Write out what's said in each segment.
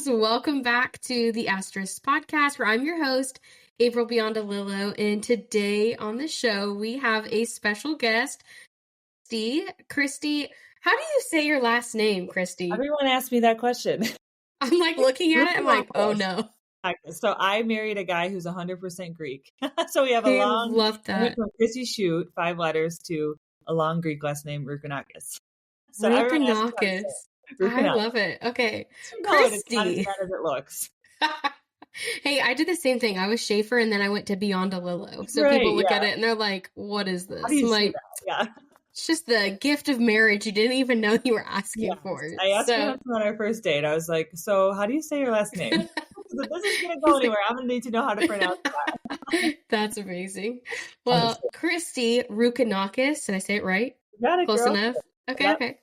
girls. Welcome back to the Asterisk podcast, where I'm your host, April Biondolillo. And today on the show, we have a special guest, Kristie. How do you say your last name, Kristie? Everyone asked me that question. I'm like looking at it. I'm like, oh no. So I married a guy who's 100% Greek. So we have a long, love that. From Kristie Shoot, 5 letters, to a long Greek last name, Roukounakis. So Roukounakis. I love it. Okay. Kristie. It's not as bad as it looks. Hey, I did the same thing. I was Schaefer and then I went to Biondolillo. So people look at it and they're like, what is this? I'm like, it's just the gift of marriage you didn't even know you were asking for. I asked him on our first date. I was like, so how do you say your last name? If this is going to go anywhere, I'm going to need to know how to pronounce that. That's amazing. Well, Kristie Roukounakis, did I say it right? You got it, Close girl. enough. Okay.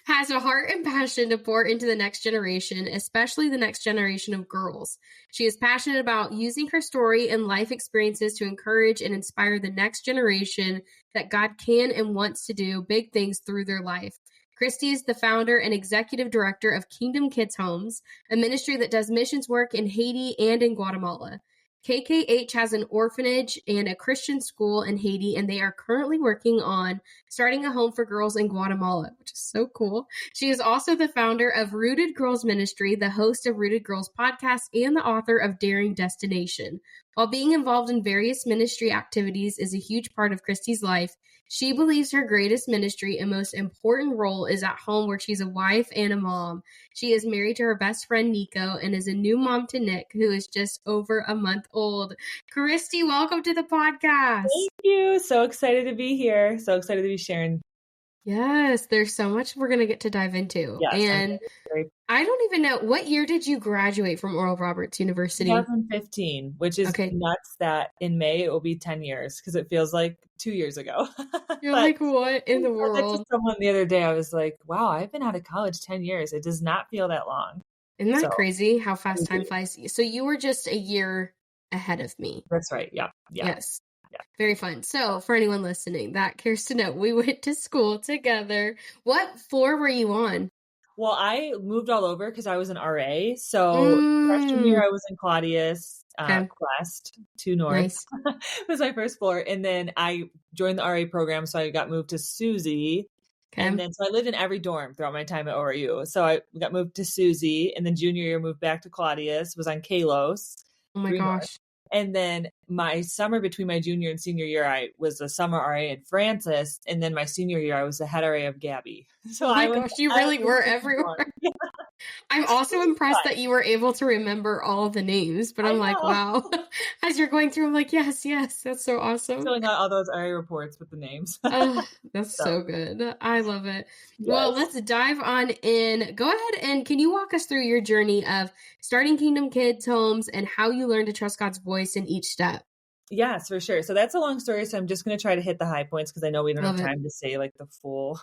Has a heart and passion to pour into the next generation, especially the next generation of girls. She is passionate about using her story and life experiences to encourage and inspire the next generation that God can and wants to do big things through their life. Kristie is the founder and executive director of Kingdom Kids Homes, a ministry that does missions work in Haiti and in Guatemala. KKH has an orphanage and a Christian school in Haiti, and they are currently working on starting a home for girls in Guatemala, which is so cool. She is also the founder of Rooted Girls Ministry, the host of Rooted Girls podcast, and the author of Daring Destination. While being involved in various ministry activities is a huge part of Kristie's life, she believes her greatest ministry and most important role is at home, where she's a wife and a mom. She is married to her best friend, Nico, and is a new mom to Nick, who is just over a month old. Kristie, welcome to the podcast. Thank you. So excited to be here. So excited to be sharing. Yes, there's so much we're going to get to dive into. Yes, and I don't even know, what year did you graduate from Oral Roberts University? 2015, which is nuts that in May it will be 10 years because it feels like 2 years ago. You're like, what in the world? I said to someone the other day, I was like, wow, I've been out of college 10 years. It does not feel that long. Isn't that crazy how fast time flies? So you were just a year ahead of me. That's right. Yeah. Yes. Yeah. Very fun. So for anyone listening that cares to know, we went to school together. What floor were you on? Well, I moved all over because I was an RA. So freshman year I was in Claudius, Quest, 2 North. Nice. Was my first floor. And then I joined the RA program. So I got moved to Susie. And then, so I lived in every dorm throughout my time at ORU. So I got moved to Susie, and then junior year moved back to Claudius, was on Kalos. Oh my gosh. North. And then my summer between my junior and senior year, I was a summer RA in Francis. And then my senior year, I was the head RA of Gabby. So you really were everywhere. Yeah. I'm also impressed that you were able to remember all the names, but I'm like, wow. As you're going through, I'm like, yes, that's so awesome. Filling out all those RA reports with the names. That's so good. I love it. Yes. Well, let's dive on in. Go ahead and can you walk us through your journey of starting Kingdom Kids Homes and how you learned to trust God's voice in each step? Yes, for sure. So that's a long story. So I'm just going to try to hit the high points because I know we don't have time to say like the full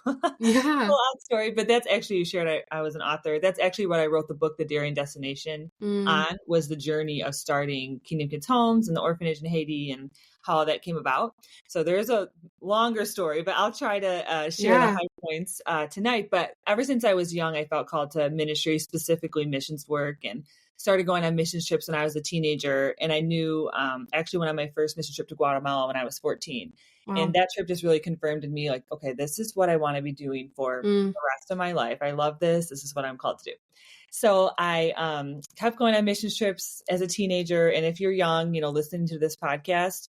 story. But that's actually, you shared, I was an author. That's actually what I wrote the book, The Daring Destination on, was the journey of starting Kingdom Kids Homes and the orphanage in Haiti and how that came about. So there's a longer story, but I'll try to share the high points tonight. But ever since I was young, I felt called to ministry, specifically missions work, and started going on mission trips when I was a teenager. And I knew, actually went on my first mission trip to Guatemala when I was 14. Wow. And that trip just really confirmed in me, like, okay, this is what I want to be doing for the rest of my life. I love this. This is what I'm called to do. So I kept going on mission trips as a teenager. And if you're young, listening to this podcast,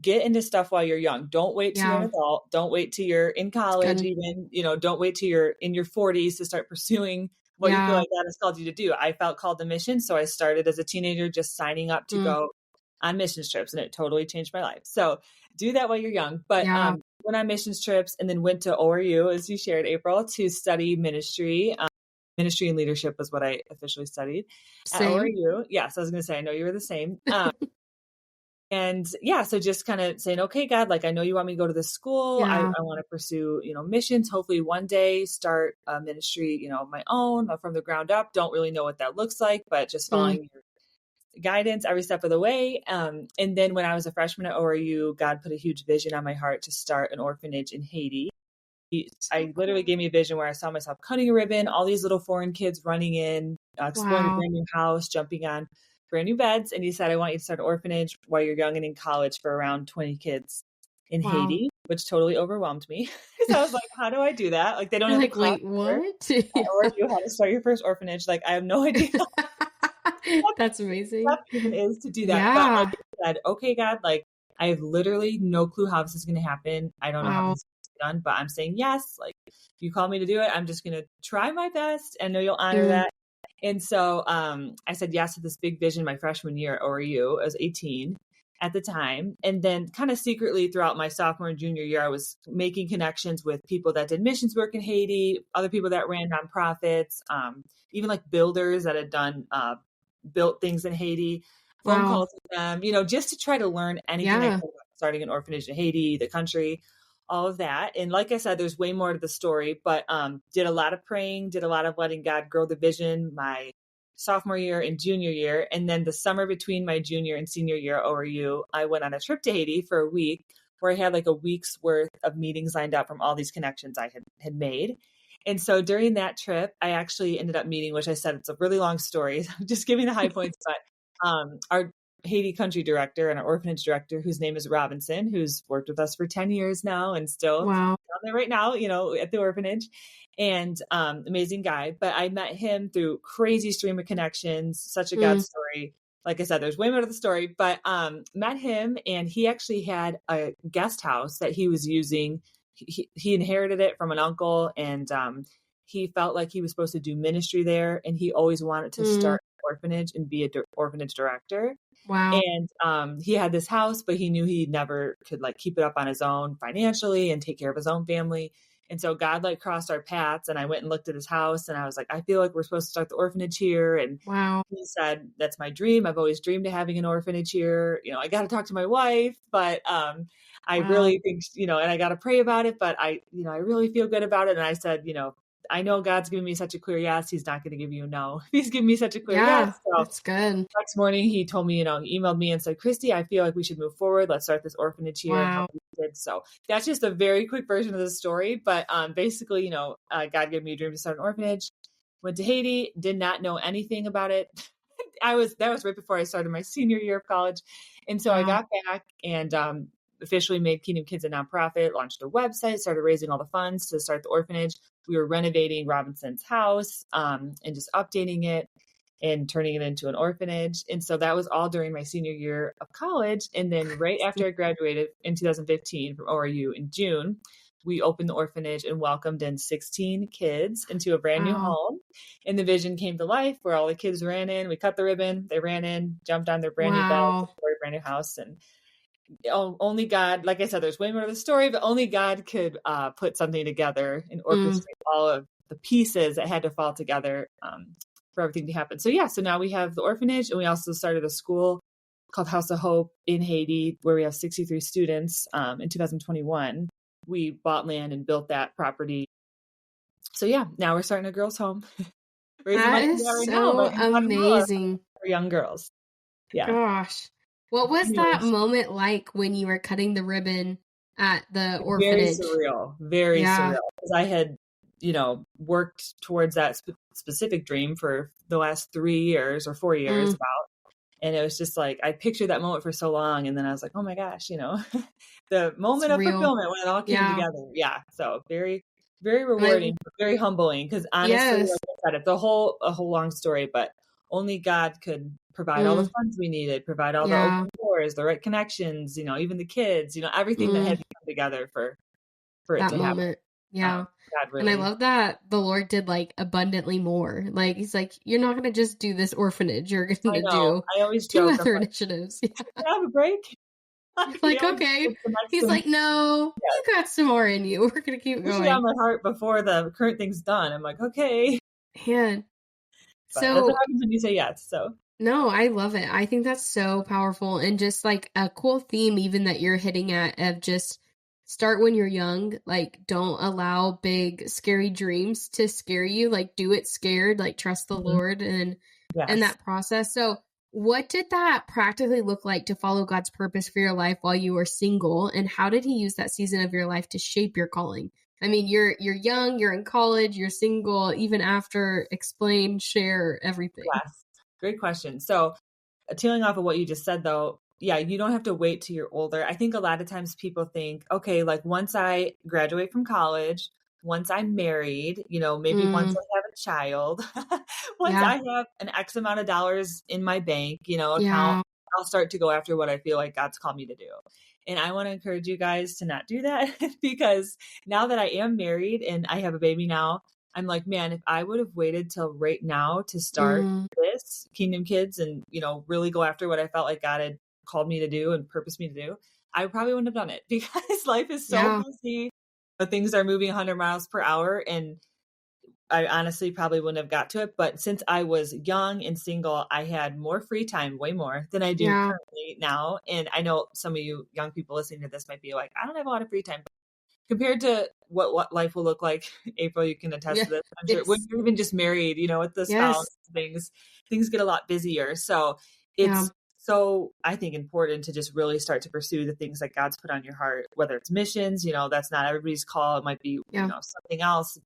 get into stuff while you're young. Don't wait till you're an adult. Don't wait till you're in college even, don't wait till you're in your 40s to start pursuing what you feel like God has called you to do. I felt called to mission. So I started as a teenager, just signing up to go on mission trips, and it totally changed my life. So do that while you're young. But went on mission trips and then went to ORU, as you shared, April, to study ministry. Ministry and leadership was what I officially studied at ORU. Yes, I was going to say, I know you were the same. And so just kind of saying, okay, God, like, I know you want me to go to this school. I want to pursue, missions, hopefully one day start a ministry, of my own from the ground up. Don't really know what that looks like, but just following your guidance every step of the way. And then when I was a freshman at ORU, God put a huge vision on my heart to start an orphanage in Haiti. I literally gave me a vision where I saw myself cutting a ribbon, all these little foreign kids running in, exploring a brand new house, jumping on brand new beds. And he said, I want you to start an orphanage while you're young and in college for around 20 kids in Haiti, which totally overwhelmed me. Because I was like, how do I do that? Like, they don't have a class. Wait, what? Or you how to start your first orphanage. Like, I have no idea. That's amazing. What even is to do that. Yeah. But I said, okay, God, like, I have literally no clue how this is going to happen. I don't know how this is done, but I'm saying yes. Like, if you call me to do it, I'm just going to try my best and know you'll honor that. And so I said yes to this big vision my freshman year at ORU. I was 18 at the time. And then kind of secretly throughout my sophomore and junior year, I was making connections with people that did missions work in Haiti, other people that ran nonprofits, even like builders that had done built things in Haiti, phone calls with them, just to try to learn anything I could about starting an orphanage in Haiti, the country, all of that. And like I said, there's way more to the story, but did a lot of praying, did a lot of letting God grow the vision my sophomore year and junior year. And then the summer between my junior and senior year at ORU, I went on a trip to Haiti for a week where I had like a week's worth of meetings lined up from all these connections I had made. And so during that trip, I actually ended up meeting, which I said, it's a really long story. I'm just giving the high points, but our Haiti country director and our orphanage director, whose name is Robinson, who's worked with us for 10 years now and still down there right now, at the orphanage, and amazing guy. But I met him through crazy stream of connections, such a God story. Like I said, there's way more to the story, but met him, and he actually had a guest house that he was using. He inherited it from an uncle, and he felt like he was supposed to do ministry there, and he always wanted to start an orphanage and be an orphanage director. Wow. And he had this house, but he knew he never could like keep it up on his own financially and take care of his own family. And so God like crossed our paths, and I went and looked at his house, and I was like, I feel like we're supposed to start the orphanage here. And he said, that's my dream. I've always dreamed of having an orphanage here. I got to talk to my wife, but I really think, and I got to pray about it, but I really feel good about it. And I said, I know God's giving me such a clear yes. He's not going to give you a no. He's giving me such a clear yes. So that's good. Next morning, he told me, he emailed me and said, Kristie, I feel like we should move forward. Let's start this orphanage here. Wow. So that's just a very quick version of the story. But basically, God gave me a dream to start an orphanage. Went to Haiti, did not know anything about it. That was right before I started my senior year of college. And so I got back and officially made Kingdom Kids a nonprofit, launched a website, started raising all the funds to start the orphanage. We were renovating Robinson's house and just updating it and turning it into an orphanage. And so that was all during my senior year of college. And then right after I graduated in 2015 from ORU in June, we opened the orphanage and welcomed in 16 kids into a brand new home. And the vision came to life where all the kids ran in. We cut the ribbon. They ran in, jumped on their brand new beds, a brand new house. And only God, like I said, there's way more to the story, but only God could put something together and orchestrate all of the pieces that had to fall together for everything to happen. So now we have the orphanage, and we also started a school called House of Hope in Haiti, where we have 63 students in 2021. We bought land and built that property. So now we're starting a girls' home. That is so amazing. For young girls. Yeah. Gosh. What was that moment like when you were cutting the ribbon at the orphanage? Very surreal. Because I had, worked towards that specific dream for the last 3 years or 4 years about. And it was just like, I pictured that moment for so long. And then I was like, oh my gosh, the moment of fulfillment when it all came together. Yeah. So very, very rewarding, but very humbling. Because honestly, like I said, it's a whole long story, but only God could provide all the funds we needed, provide all the open doors, the right connections, even the kids, everything that had to come together for it that to moment. happen. Yeah. Really. And I love that the Lord did like abundantly more. Like he's like, you're not going to just do this orphanage. You're going to do I always 2 other initiatives. Can I have a break? Like, okay. He's like, no, you got some more in you. We're going to keep going. On my heart before the current thing's done. I'm like, okay. Man. So that's what happens when you say yes. So no, I love it. I think that's so powerful, and just like a cool theme even that you're hitting at of just start when you're young. Like don't allow big scary dreams to scare you. Like do it scared, like trust the Lord and that process. So what did that practically look like to follow God's purpose for your life while you were single, and how did he use that season of your life to shape your calling? I mean, you're young, you're in college, you're single, even after, explain, share everything. Yes. Great question. So tailing off of what you just said though, yeah, you don't have to wait till you're older. I think a lot of times people think, okay, like once I graduate from college, once I'm married, maybe once I have a child, once I have an X amount of dollars in my bank, account, I'll start to go after what I feel like God's called me to do. And I want to encourage you guys to not do that because now that I am married and I have a baby now, I'm like, man, if I would have waited till right now to start this Kingdom Kids and, really go after what I felt like God had called me to do and purposed me to do, I probably wouldn't have done it because life is so busy. Things are moving 100 miles per hour. And I honestly probably wouldn't have got to it. But since I was young and single, I had more free time, way more than I do currently now. And I know some of you young people listening to this might be like, I don't have a lot of free time. But compared to what life will look like, April, you can attest to this. I'm sure when you're even just married, with the spouse, things get a lot busier. So it's so, I think, important to just really start to pursue the things that God's put on your heart, whether it's missions, that's not everybody's call. It might be, something else,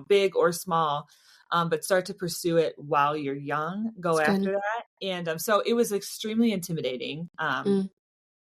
big or small, but start to pursue it while you're young, go That's after good. that. And so it was extremely intimidating,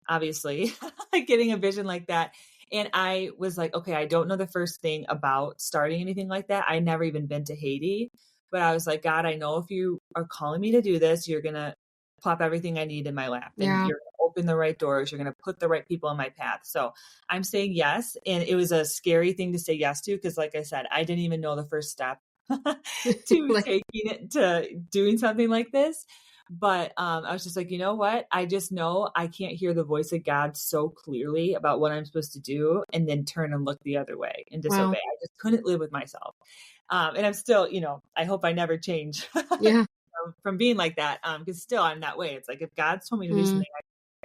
obviously, getting a vision like that. And I was like, okay, I don't know the first thing about starting anything like that. I never even been to Haiti, but I was like, God, I know if you are calling me to do this, you're going to plop everything I need in my lap and you're going to open the right doors. You're going to put the right people in my path. So I'm saying yes. And it was a scary thing to say yes to, because like I said, I didn't even know the first step to taking it to doing something like this. But I was just like, you know what? I just know I can't hear the voice of God so clearly about what I'm supposed to do and then turn and look the other way and disobey. I just couldn't live with myself. And I'm still, I hope I never change from being like that. Because still I'm that way. It's like, if God's told me to do something,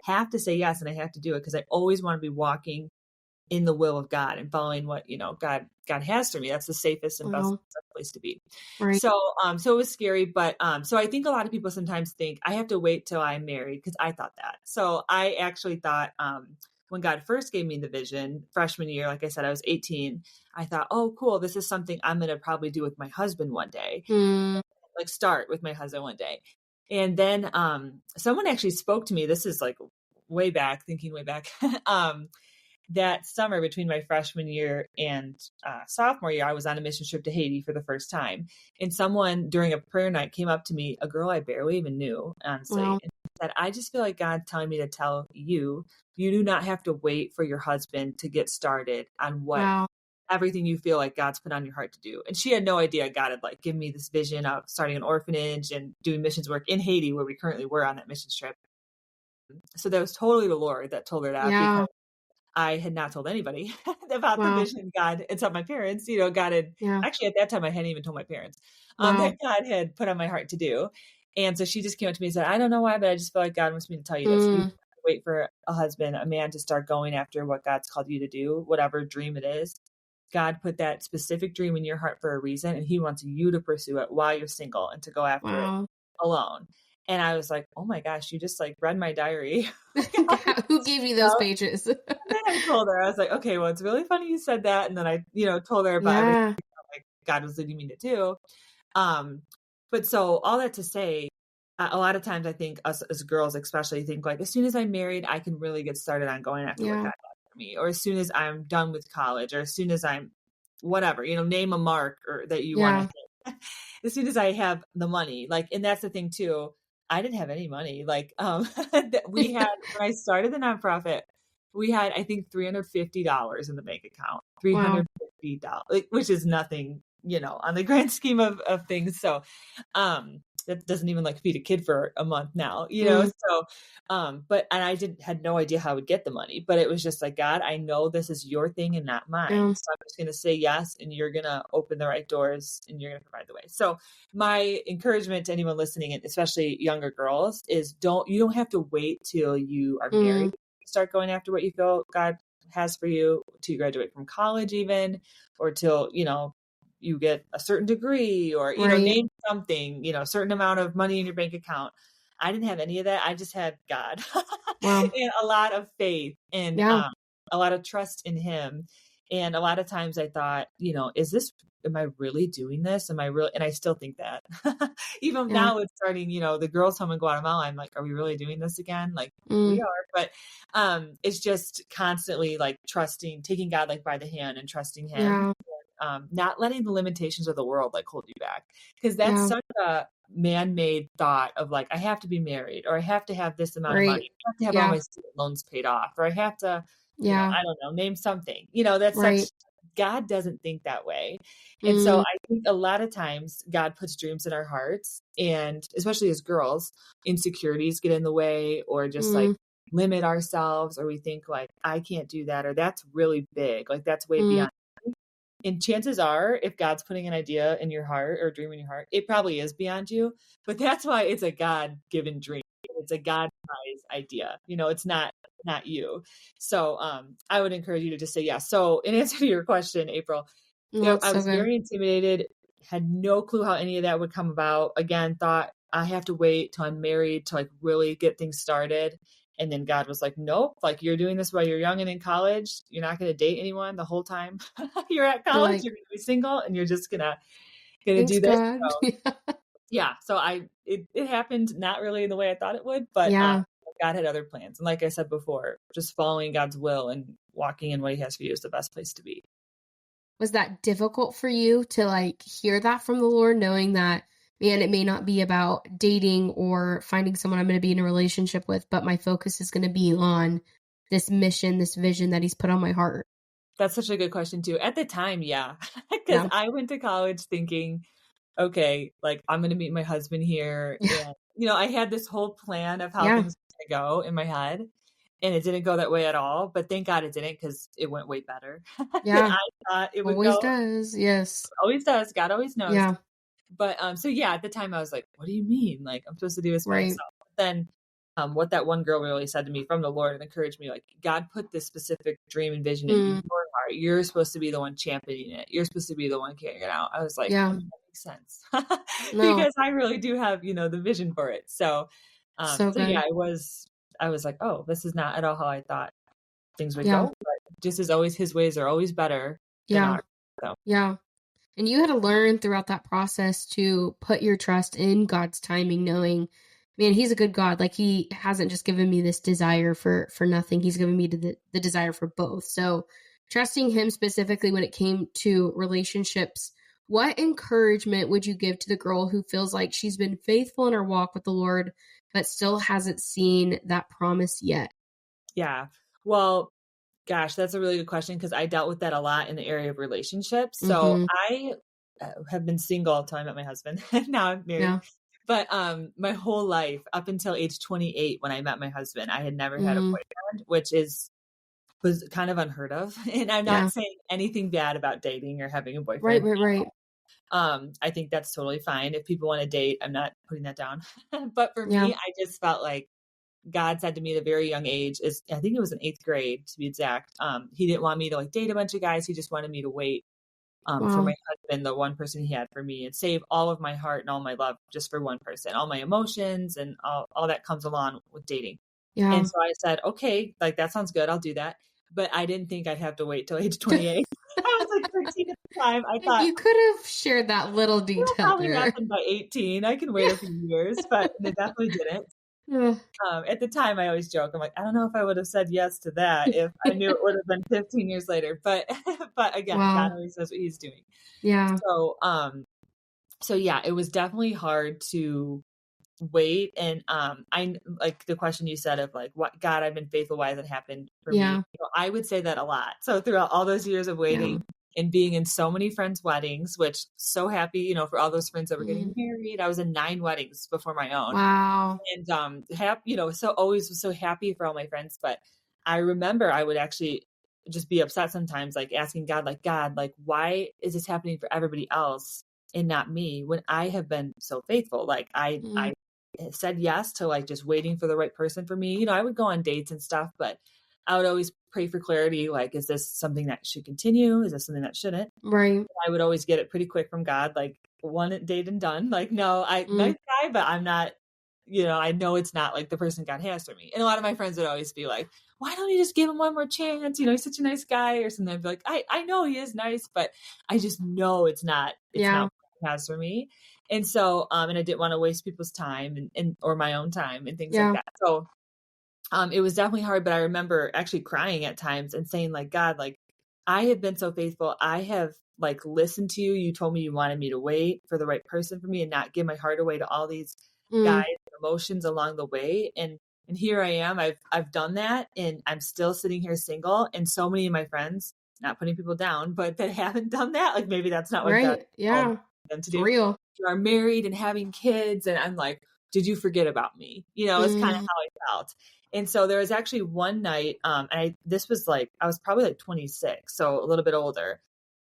I have to say yes and I have to do it because I always want to be walking in the will of God and following what, God has for me. That's the safest and best place to be. Right. So, so it was scary, but, so I think a lot of people sometimes think I have to wait till I'm married, because I thought that. So I actually thought, when God first gave me the vision freshman year, like I said, I was 18. I thought, oh, cool. This is something I'm going to probably do with my husband one day, like start with my husband one day. And then, someone actually spoke to me. This is like thinking way back, that summer between my freshman year and sophomore year, I was on a mission trip to Haiti for the first time. And someone during a prayer night came up to me, a girl I barely even knew, honestly, and said, I just feel like God telling me to tell you, you do not have to wait for your husband to get started on what everything you feel like God's put on your heart to do. And she had no idea God had like given me this vision of starting an orphanage and doing missions work in Haiti, where we currently were on that missions trip. So that was totally the Lord that told her that, because I had not told anybody about the vision God, except my parents. God had actually, at that time, I hadn't even told my parents that God had put on my heart to do. And so she just came up to me and said, I don't know why, but I just feel like God wants me to tell you this. You don't have to wait for a husband, a man, to start going after what God's called you to do, whatever dream it is. God put that specific dream in your heart for a reason, and he wants you to pursue it while you're single and to go after it alone. And I was like, oh my gosh, you just like read my diary. Who gave you those pages? And then I told her, I was like, okay, well, it's really funny you said that. And then I, told her about everything like God was leading me to do. But so all that to say, a lot of times I think us as girls especially think like, as soon as I'm married, I can really get started on going after what God has for me. Or as soon as I'm done with college, or as soon as I'm whatever, name a mark or that you want to hit. As soon as I have the money, like, and that's the thing too. I didn't have any money. Like, we had, when I started the nonprofit, we had, I think, $350 in the bank account, $350, which is nothing, on the grand scheme of things. So, that doesn't even like feed a kid for a month now, So, and I had no idea how I would get the money, but it was just like, God, I know this is your thing and not mine. So I'm just going to say yes. And you're going to open the right doors and you're going to provide the way. So my encouragement to anyone listening, and especially younger girls, is you don't have to wait till you are married to start going after what you feel God has for you, till you graduate from college even, or till, you get a certain degree, or, name something, a certain amount of money in your bank account. I didn't have any of that. I just had God and a lot of faith and a lot of trust in him. And a lot of times I thought, am I really doing this? Am I really? And I still think that even now it's starting, the girls home in Guatemala. I'm like, are we really doing this again? Like we are, but it's just constantly like trusting, taking God like by the hand and trusting him. Not letting the limitations of the world like hold you back, because that's such a man-made thought of like, I have to be married, or I have to have this amount of money, I have to have all my student loans paid off, or I have to, I don't know, name something, that's such, God doesn't think that way. And so I think a lot of times God puts dreams in our hearts, and especially as girls, insecurities get in the way, or just like limit ourselves, or we think like, I can't do that, or that's really big, like that's way beyond. And chances are, if God's putting an idea in your heart or a dream in your heart, it probably is beyond you. But that's why it's a God-given dream. It's a God-sized idea. It's not you. So I would encourage you to just say yes. So in answer to your question, April, I was very intimidated, had no clue how any of that would come about. Again, thought I have to wait till I'm married to like really get things started. And then God was like, nope, like you're doing this while you're young and in college. You're not going to date anyone the whole time you're at college. You're going to be single, and you're just going to do this. So, so it happened not really in the way I thought it would, but God had other plans. And like I said before, just following God's will and walking in what he has for you is the best place to be. Was that difficult for you to like hear that from the Lord, knowing that, man, it may not be about dating or finding someone I'm going to be in a relationship with, but my focus is going to be on this mission, this vision that he's put on my heart? That's such a good question too. At the time, because I went to college thinking, okay, like I'm going to meet my husband here. And, I had this whole plan of how things were going to go in my head, and it didn't go that way at all. But thank God it didn't, because it went way better than I thought it would go. Always does. Yes. Always does. God always knows. Yeah. But so at the time I was like, what do you mean? Like I'm supposed to do this by myself? But then what that one girl really said to me from the Lord and encouraged me, like, God put this specific dream and vision in your heart. You're supposed to be the one championing it. You're supposed to be the one carrying it out. I was like, that makes sense. Because I really do have, the vision for it. So I was like, oh, this is not at all how I thought things would go. But just as always, his ways are always better than ours. So. Yeah. And you had to learn throughout that process to put your trust in God's timing, knowing, man, he's a good God. Like he hasn't just given me this desire for nothing. He's given me the desire for both. So trusting him specifically when it came to relationships, what encouragement would you give to the girl who feels like she's been faithful in her walk with the Lord, but still hasn't seen that promise yet? Yeah. Well, gosh, that's a really good question, because I dealt with that a lot in the area of relationships. So I have been single until I met my husband. Now I'm married. Yeah. But my whole life, up until age 28, when I met my husband, I had never had a boyfriend, which was kind of unheard of. And I'm not saying anything bad about dating or having a boyfriend. Right. I think that's totally fine. If people want to date, I'm not putting that down. But for me, I just felt like God said to me at a very young age, I think it was in 8th grade to be exact. He didn't want me to like date a bunch of guys. He just wanted me to wait for my husband, the one person he had for me, and save all of my heart and all my love just for one person, all my emotions and all that comes along with dating. Yeah. And so I said, okay, like that sounds good. I'll do that. But I didn't think I'd have to wait till age 28. I was like 13 at the time. I thought you could have shared that little detail. Probably happened by 18. I can wait a few years, but it definitely didn't. At the time, I always joke. I'm like, I don't know if I would have said yes to that if I knew it would have been 15 years later. But again, God always knows what he's doing. Yeah. So it was definitely hard to wait. And I like the question you said of like, what God, I've been faithful. Why hasn't happened for me? I would say that a lot. So throughout all those years of waiting and being in so many friends' weddings, which so happy, for all those friends that were getting married. I was in 9 weddings before my own. Wow. And so always was so happy for all my friends. But I remember I would actually just be upset sometimes, like asking God, like, why is this happening for everybody else and not me when I have been so faithful? Like I said yes to like just waiting for the right person for me. I would go on dates and stuff, but I would always pray for clarity. Like, is this something that should continue? Is this something that shouldn't? Right. I would always get it pretty quick from God. Like one date and done. Like, no, nice guy, but I'm not I know it's not like the person God has for me. And a lot of my friends would always be like, why don't you just give him one more chance? He's such a nice guy or something. I'd be like, I know he is nice, but I just know it's not what he has for me. And so, and I didn't want to waste people's time or my own time and things like that. So, it was definitely hard, but I remember actually crying at times and saying like, God, like I have been so faithful. I have like listened to you. You told me you wanted me to wait for the right person for me and not give my heart away to all these guys and emotions along the way. And here I am. I've done that, and I'm still sitting here single. And so many of my friends, not putting people down, but that haven't done that. Like maybe that's not what God told them to do. Real. You are married and having kids, and I'm like, did you forget about me? It's kind of how I felt. And so there was actually one night, I was probably like 26, so a little bit older.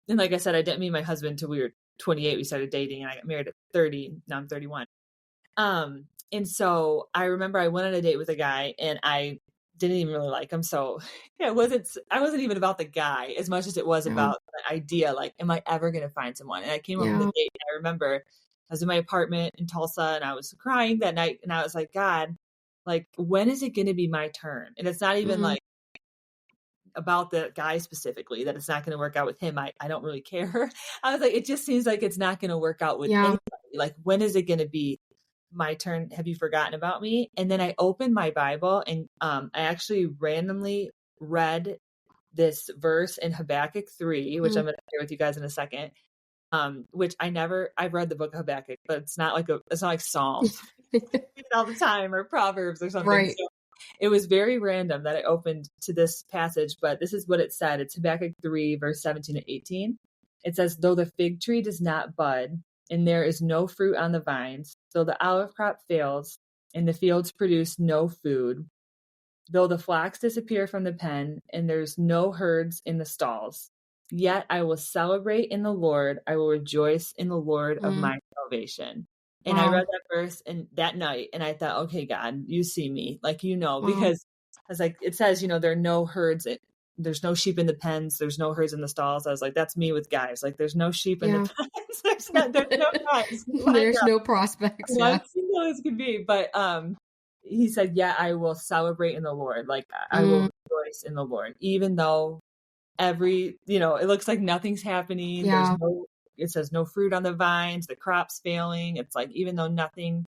And like I said, I didn't meet my husband till we were 28. We started dating, and I got married at 30. Now I'm 31. And so I remember I went on a date with a guy, and I didn't even really like him. So I wasn't even about the guy as much as it was about the idea, like, am I ever going to find someone? And I came home from the date, and I remember I was in my apartment in Tulsa, and I was crying that night, and I was like, God, like, when is it going to be my turn? And it's not even like about the guy specifically, that it's not going to work out with him. I don't really care. I was like, it just seems like it's not going to work out with anybody. Like, when is it going to be my turn? Have you forgotten about me? And then I opened my Bible, and I actually randomly read this verse in Habakkuk 3, which I'm going to share with you guys in a second. Which I've read the book of Habakkuk, but it's not like Psalms all the time or Proverbs or something. Right. So it was very random that I opened to this passage, but this is what it said. It's Habakkuk 3, verse 17 to 18. It says, though the fig tree does not bud and there is no fruit on the vines, though the olive crop fails and the fields produce no food, though the flocks disappear from the pen and there's no herds in the stalls, yet I will celebrate in the Lord. I will rejoice in the Lord of my salvation. And I read that verse that night, and I thought, okay, God, you see me, like, because I was like, it says, there are no herds. There's no sheep in the pens. There's no herds in the stalls. I was like, that's me with guys. Like, there's no sheep in the pens. There's no guys. There's no prospects. Single as could be. But he said, yeah, I will celebrate in the Lord. Like, I will rejoice in the Lord, even though it looks like nothing's happening. It says no fruit on the vines, the crop's failing. It's like, even though nothing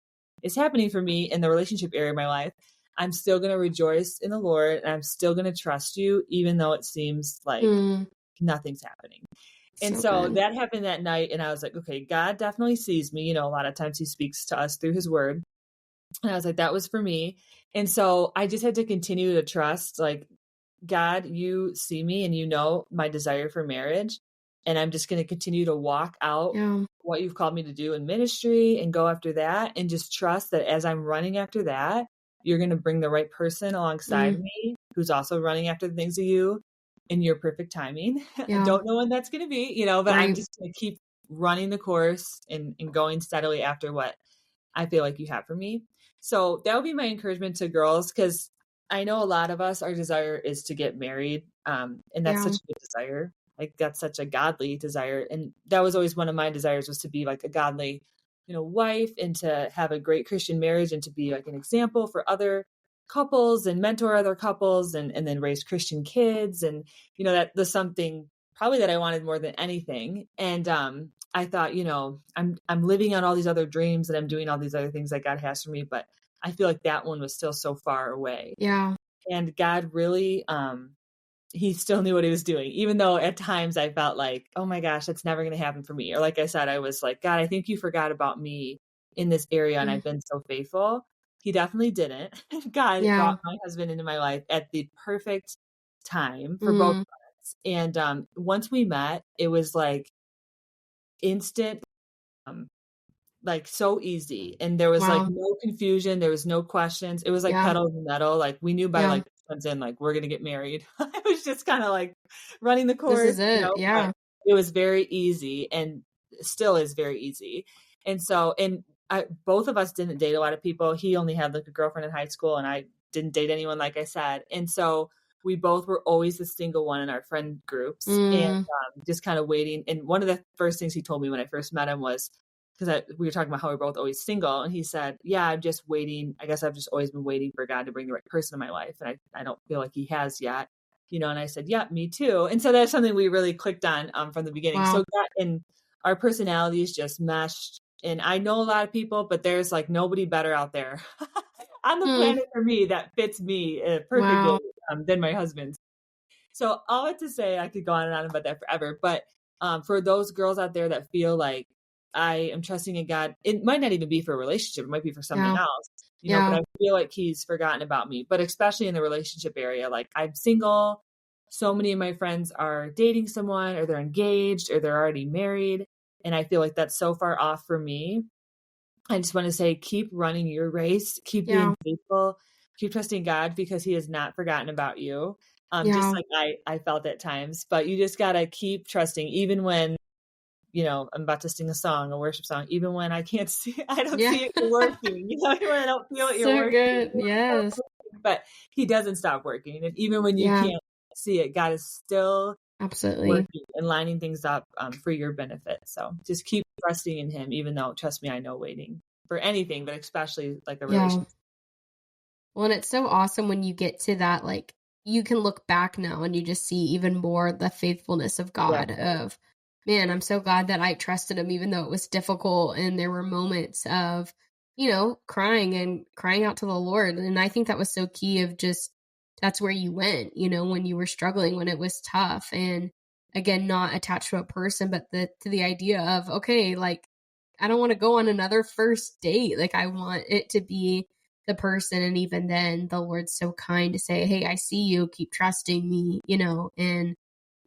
is happening for me in the relationship area of my life, I'm still going to rejoice in the Lord, and I'm still going to trust you, even though it seems like nothing's happening. And so that happened that night. And I was like, okay, God definitely sees me. A lot of times he speaks to us through his word. And I was like, that was for me. And so I just had to continue to trust, like, God, you see me and my desire for marriage. And I'm just going to continue to walk out what you've called me to do in ministry and go after that, and just trust that as I'm running after that, you're going to bring the right person alongside me who's also running after the things of you in your perfect timing. I don't know when that's going to be, but I'm just going to keep running the course and going steadily after what I feel like you have for me. So that would be my encouragement to girls, because I know a lot of us, our desire is to get married. And that's such a good desire. Like, that's such a godly desire. And that was always one of my desires, was to be like a godly, wife, and to have a great Christian marriage, and to be like an example for other couples and mentor other couples, and then raise Christian kids. And, that was something probably that I wanted more than anything. And I thought, I'm living on all these other dreams, and I'm doing all these other things that God has for me, but I feel like that one was still so far away. Yeah. And God really, he still knew what he was doing, even though at times I felt like, oh my gosh, that's never going to happen for me. Or like I said, I was like, God, I think you forgot about me in this area, and I've been so faithful. He definitely didn't. God brought my husband into my life at the perfect time for both of us. And once we met, it was like instant, like so easy. And there was like no confusion. There was no questions. It was like pedal to the metal. Like, we knew by like months in, like, we're going to get married. It was just kind of like running the course. This is it. But it was very easy, and still is very easy. And so, both of us didn't date a lot of people. He only had like a girlfriend in high school, and I didn't date anyone, like I said. And so we both were always the single one in our friend groups, and just kind of waiting. And one of the first things he told me when I first met him was, because we were talking about how we're both always single. And he said, yeah, I'm just waiting. I guess I've just always been waiting for God to bring the right person in my life. And I don't feel like he has yet, and I said, yeah, me too. And so that's something we really clicked on from the beginning. Wow. So God and our personalities just meshed. And I know a lot of people, but there's like nobody better out there on the planet for me that fits me perfectly than my husband. So all to say, I could go on and on about that forever. But for those girls out there that feel like I am trusting in God, it might not even be for a relationship. It might be for something else, but I feel like he's forgotten about me. But especially in the relationship area, like I'm single. So many of my friends are dating someone, or they're engaged, or they're already married. And I feel like that's so far off for me. I just want to say, keep running your race, keep being faithful, keep trusting God, because he has not forgotten about you. Just like I felt at times, but you just got to keep trusting, even when, I'm about to sing a worship song, even when I can't see, I don't see it working, even when I don't feel it, you're working. Good. Yes. But he doesn't stop working. And even when you can't see it, God is still absolutely working and lining things up for your benefit. So just keep trusting in him, even though, trust me, I know waiting for anything, but especially like a relationship. Well, and it's so awesome when you get to that, like, you can look back now and you just see even more the faithfulness of God of, man, I'm so glad that I trusted him, even though it was difficult. And there were moments of, crying out to the Lord. And I think that was so key of just, that's where you went, when you were struggling, when it was tough. And again, not attached to a person, but to the idea of, okay, like, I don't want to go on another first date. Like, I want it to be the person. And even then, the Lord's so kind to say, hey, I see you, keep trusting me, and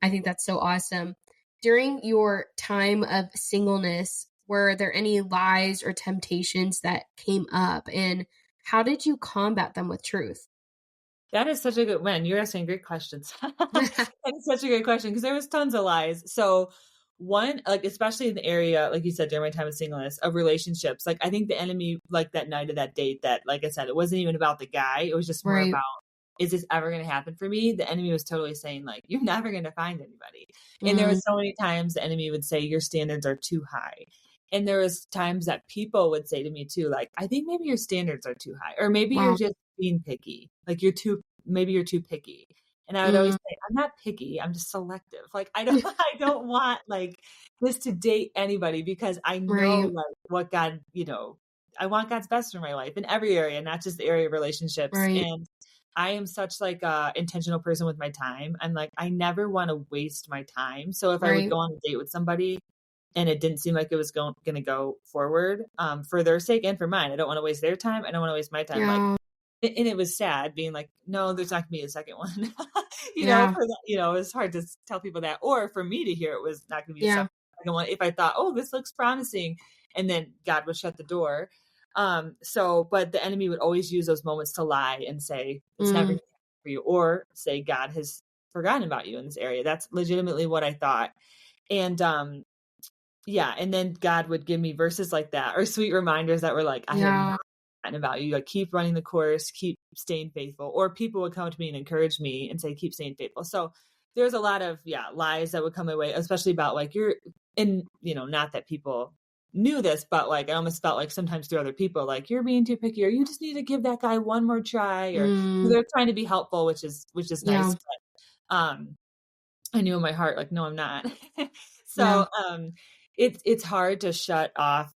I think that's so awesome. During your time of singleness, were there any lies or temptations that came up, and how did you combat them with truth? That is such a good one. You're asking great questions. That's such a great question, because there was tons of lies. So one, like, especially in the area, like you said, during my time of singleness, of relationships, like I think the enemy, like that night of that date, that, like I said, it wasn't even about the guy. It was just more about, is this ever going to happen for me? The enemy was totally saying, like, you're never going to find anybody. And there was so many times the enemy would say, your standards are too high. And there was times that people would say to me too, like, I think maybe your standards are too high, or maybe you're just being picky. Like maybe you're too picky. And I would always say, I'm not picky. I'm just selective. Like, I don't want like this to date anybody, because I know like what God, I want God's best for my life in every area, not just the area of relationships. And I am such like a intentional person with my time. I'm like, I never want to waste my time. So if I would go on a date with somebody and it didn't seem like it was going to go forward, for their sake and for mine, I don't want to waste their time. I don't want to waste my time. Like, and it was sad being like, no, there's not gonna be a second one. For that, it's hard to tell people that, or for me to hear it was not gonna be a second one. If I thought, oh, this looks promising, and then God would shut the door. But the enemy would always use those moments to lie and say it's never gonna happen for you, or say God has forgotten about you in this area. That's legitimately what I thought. And and then God would give me verses like that, or sweet reminders that were like, I have about you, like, keep running the course, keep staying faithful. Or people would come to me and encourage me and say, keep staying faithful. So there's a lot of lies that would come my way, especially about like not that people knew this, but like I almost felt like sometimes through other people, like, you're being too picky, or you just need to give that guy one more try, or they're trying to be helpful, which is nice. But I knew in my heart, like, no, I'm not. So it's hard to shut off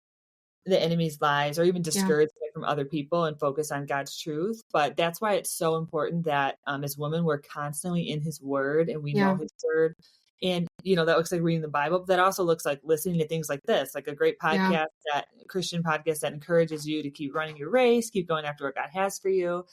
the enemy's lies, or even discourage it from other people, and focus on God's truth. But that's why it's so important that as women, we're constantly in his word, and we know his word. And, that looks like reading the Bible, but that also looks like listening to things like this, like a great podcast, Christian podcast that encourages you to keep running your race, keep going after what God has for you,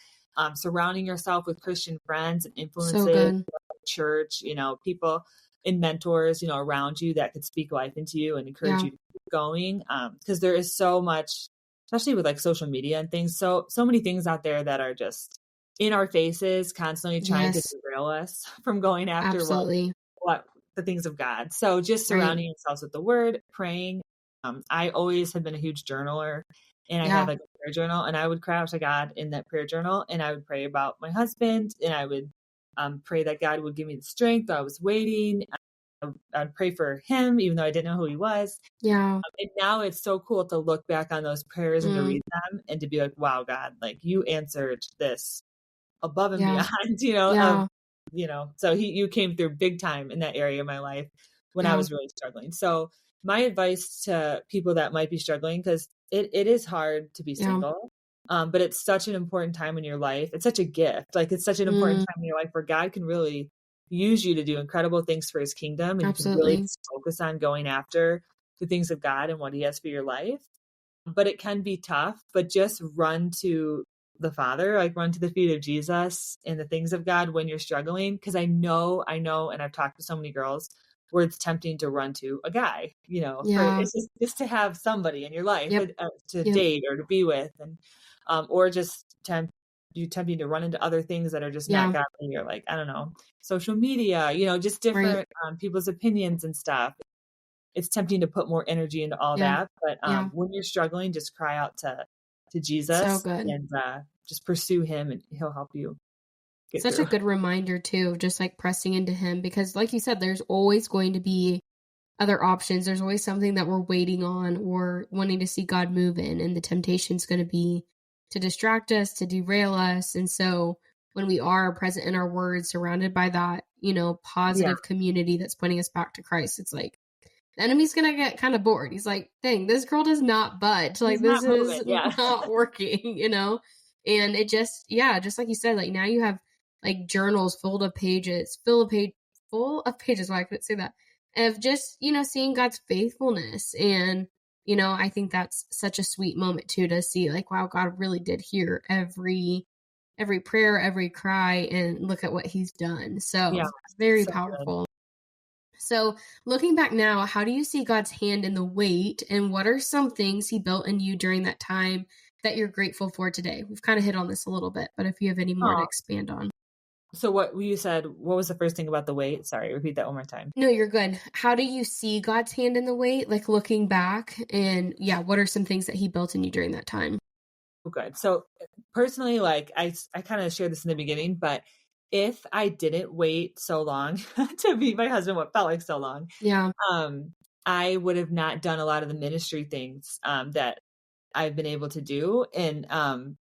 surrounding yourself with Christian friends and influences, church, people and mentors, around you that could speak life into you and encourage you to keep going. Because there is so much, especially with like social media and things, so many things out there that are just in our faces, constantly trying to derail us from going after what the things of God. So just surrounding yourselves with the word, praying. I always have been a huge journaler, and I had like a prayer journal, and I would cry out to God in that prayer journal, and I would pray about my husband, and I would pray that God would give me the strength. I was waiting. I'd pray for him, even though I didn't know who he was. Yeah. And now it's so cool to look back on those prayers and to read them and to be like, wow, God, like you answered this above and beyond, so you came through big time in that area of my life when I was really struggling. So my advice to people that might be struggling, because it is hard to be single, but it's such an important time in your life. It's such a gift. Like it's such an important time in your life where God can really use you to do incredible things for his kingdom. And you can really focus on going after the things of God and what he has for your life. But it can be tough, but just run to the Father, like run to the feet of Jesus and the things of God when you're struggling. Cause I know, and I've talked to so many girls where it's tempting to run to a guy, it's just to have somebody in your life to date or to be with. And, or just tempting to run into other things that are just not godly. You're like, I don't know, social media, just different people's opinions and stuff. It's tempting to put more energy into all that. But when you're struggling, just cry out to Jesus and just pursue him and he'll help you get Such through. A good reminder too, of just like pressing into him, because like you said, there's always going to be other options. There's always something that we're waiting on or wanting to see God move in. And the temptation's going to be to distract us, to derail us. And so when we are present in our words, surrounded by that, positive community that's pointing us back to Christ, it's like, the enemy's going to get kind of bored. He's like, dang, this girl does not budge. Like, this is not working, And it just like you said, like now you have like journals full of pages. Well, I couldn't say that. Of just, seeing God's faithfulness. And, I think that's such a sweet moment too, to see like, wow, God really did hear every prayer, every cry, and look at what he's done. So very powerful. Good. So looking back now, how do you see God's hand in the wait, and what are some things he built in you during that time that you're grateful for today? We've kind of hit on this a little bit, but if you have any more to expand on. So what you said, what was the first thing about the wait? Sorry, repeat that one more time. No, you're good. How do you see God's hand in the wait, like looking back, and what are some things that he built in you during that time? Good. So personally, like I kind of shared this in the beginning, but if I didn't wait so long to meet my husband, what felt like so long, I would have not done a lot of the ministry things that I've been able to do. And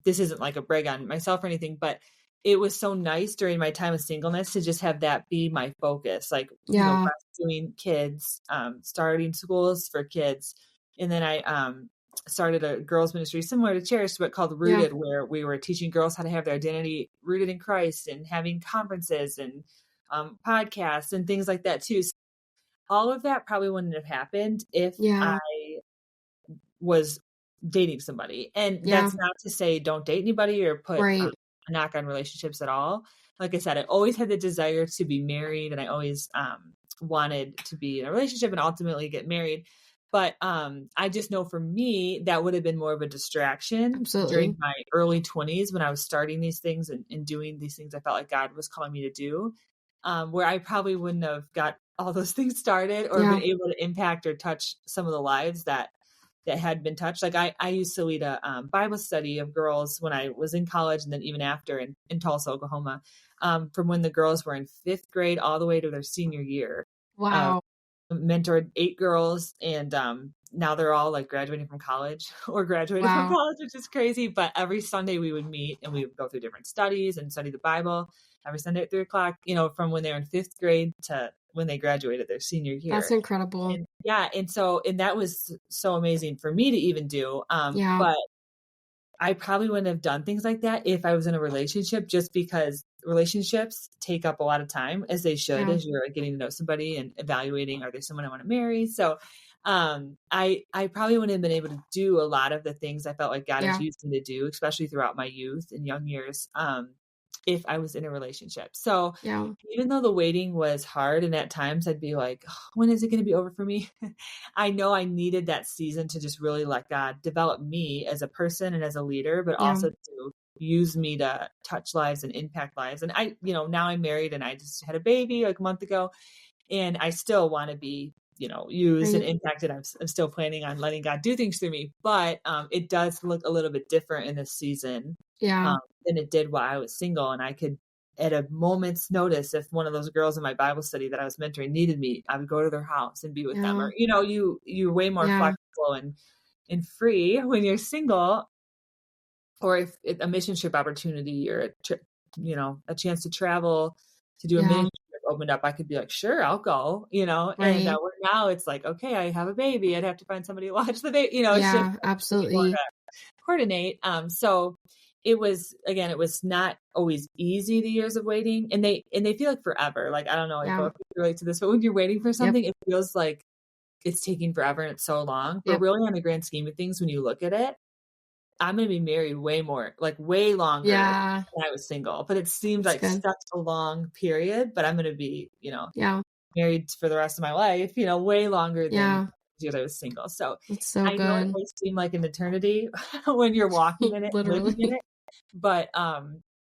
this isn't like a brag on myself or anything, but it was so nice during my time of singleness to just have that be my focus, like rescuing kids, starting schools for kids. And then I started a girls ministry similar to Cherish, but called Rooted, where we were teaching girls how to have their identity rooted in Christ and having conferences and podcasts and things like that too. So all of that probably wouldn't have happened if I was dating somebody. And that's not to say don't date anybody or put a knock on relationships at all. Like I said, I always had the desire to be married, and I always wanted to be in a relationship and ultimately get married. But I just know for me, that would have been more of a distraction during my early 20s when I was starting these things and doing these things I felt like God was calling me to do, where I probably wouldn't have got all those things started or been able to impact or touch some of the lives that had been touched. Like I used to lead a Bible study of girls when I was in college, and then even after in Tulsa, Oklahoma, from when the girls were in 5th grade all the way to their senior year. Wow. Mentored 8 girls, and now they're all like graduating from college or graduating from college, which is crazy. But every Sunday we would meet and we would go through different studies and study the Bible every Sunday at 3:00, from when they were in 5th grade to when they graduated their senior year. That's incredible. And that was so amazing for me to even do. But I probably wouldn't have done things like that if I was in a relationship, just because relationships take up a lot of time, as they should, as you're getting to know somebody and evaluating, are they someone I want to marry? So I probably wouldn't have been able to do a lot of the things I felt like God has used me to do, especially throughout my youth and young years, if I was in a relationship. So even though the waiting was hard, and at times I'd be like, oh, when is it going to be over for me? I know I needed that season to just really let God develop me as a person and as a leader, but also to use me to touch lives and impact lives. And I, now I'm married and I just had a baby like a month ago, and I still want to be, used and impacted. I'm still planning on letting God do things through me, but it does look a little bit different in this season than it did while I was single, and I could at a moment's notice, if one of those girls in my Bible study that I was mentoring needed me, I would go to their house and be with them. Or, you're way more flexible and free when you're single. Or if a mission trip opportunity or a chance to travel to do a mission trip opened up, I could be like, sure, I'll go, Right. and now it's like, okay, I have a baby. I'd have to find somebody to watch the baby, it's just absolutely. Coordinate. So it was not always easy, the years of waiting, and they feel like forever. Like, I don't know if you relate to this, but when you're waiting for something, it feels like it's taking forever and it's so long. But really, on the grand scheme of things, when you look at it, I'm going to be married way longer than I was single. But it seemed like such a long period. But I'm going to be, married for the rest of my life, way longer than years I was single. So I know it may seem like an eternity when you're walking in it, living in it, but